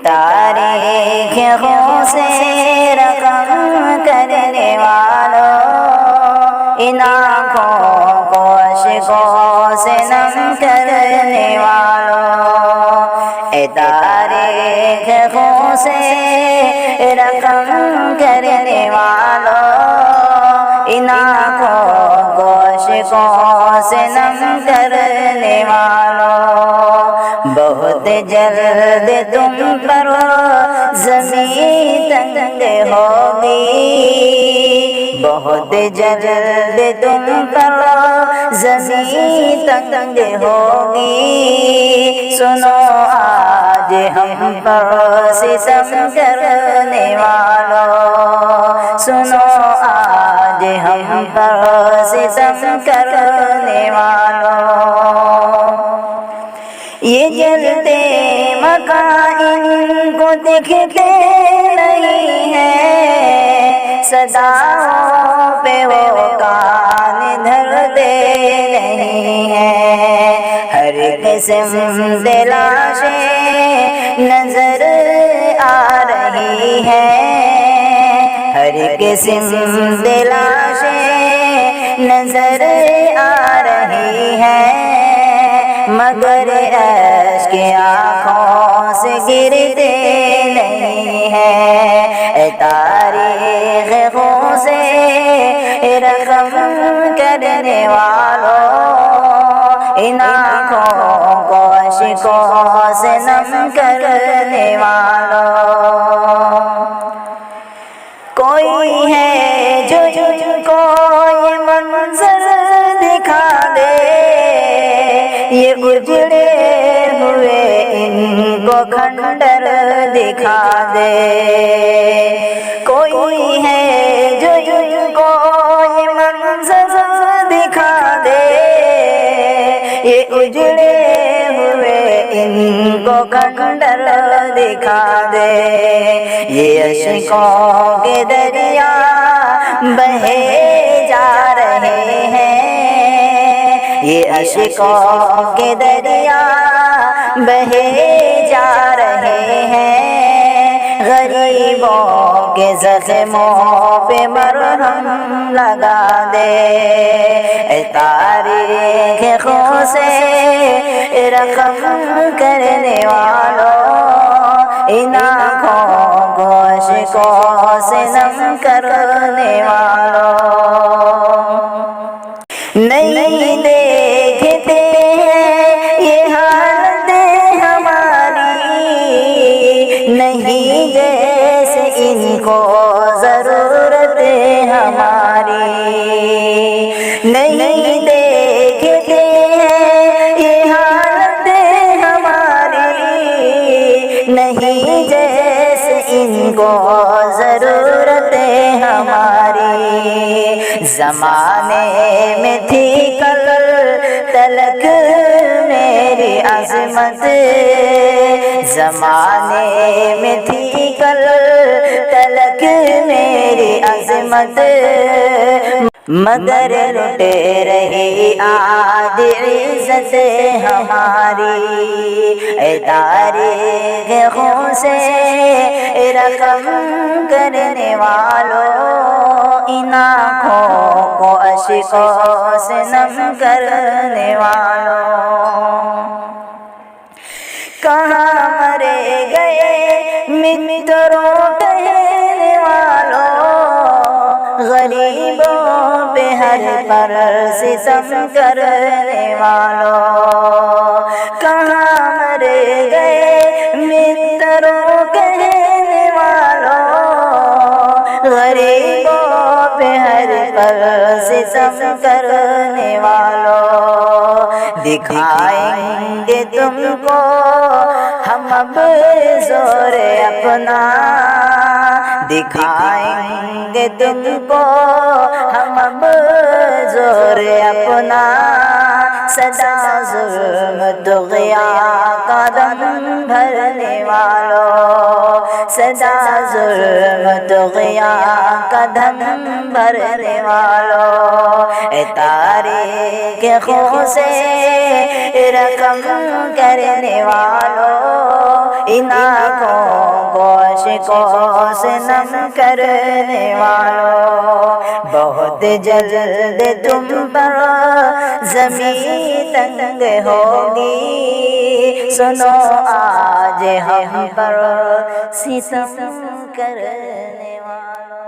تاریخ خوں سے رقم کرنے والوں، ان آنکھوں کو اشکوں سے نم کرنے والوں، اے تاریخ خوں سے رقم کرنے والوں، ان آنکھوں کو اشکوں سے نم کرنے والوں، بہت جلد تم پر زمین تنگ ہوگی، بہت جلد تم پر زمین تنگ ہوگی، سنو آج ہم پر ستم کرنے والوں، سنو آج ہم پر ستم کرنے والوں، یہ جلتے مکان ان کو دکھتے نہیں ہیں، صداؤں پہ وہ کان دھرتے نہیں ہیں، ہر قسم سے لاشیں نظر آ رہی ہیں، ہر قسم سے لاشیں نظر آ رہی ہیں، مگر اشک آنکھوں سے گرتے نہیں ہیں، اے تاریخ خوں سے رقم کرنے والوں، ان آنکھوں کو اشکوں سے نم کرنے والوں، کوئی ہے جو تم کو یہ منظر دکھا دے، یہ اجڑے ہوئے ان کو کھنڈر دکھا دے، کوئی ہے جو تم کو یہ منظر دکھا دے، یہ اجڑے ہوئے ان کو کھنڈر دکھا دے، یہ اشکوں کے دریا بہے جا رہے ہیں، یہ اشکوں کے دریا بہے جا رہے ہیں، غریبوں کے زخموں پہ مرہم لگا دے، اے تاریخ خوں سے رقم کرنے والوں، ان آنکھوں کو اشکوں سے نم کرنے والوں، نہیں دیکھتے ہیں یہ حالت ہماری، نہیں جیسے ان کو ضرورت ہماری، نہیں دیکھتے ہیں یہ حالت ہماری، نہیں جیسے ان کو ضرورت ہماری، زمانے میں تھی کل تلک میری عظمت، زمانے میں تھی کل تلک میری عظمت، مگر لٹے رہی آج عزت ہماری، اے تاریخ خوں سے رقم کرنے والوں، ان آنکھوں کو اشکوں سے نم کرنے والوں، کہاں مرے گئے متروں کہنے والوں، غریبوں پہ ہر پر ستم کرنے والوں، کہاں مرے گئے متروں کہنے والوں، غریبوں پہ ہر پر ستم کرنے والوں، دکھائیں گے تم کو ہم اب زور اپنا، دکھائیں گے تم کو ہم اب زور اپنا، سدا ظلم طغیاں کا دم بھرنے والوں، سدا ظلم طغیان کا دھم بھرنے والوں، اے تاریخ خون سے رقم کرنے والوں، ان آنکھوں کو اشکوں سے نم کرنے والوں، بہت جلد تم پر زمین تنگ ہوگی، سنو آج ہم پر ستم کرنے والوں۔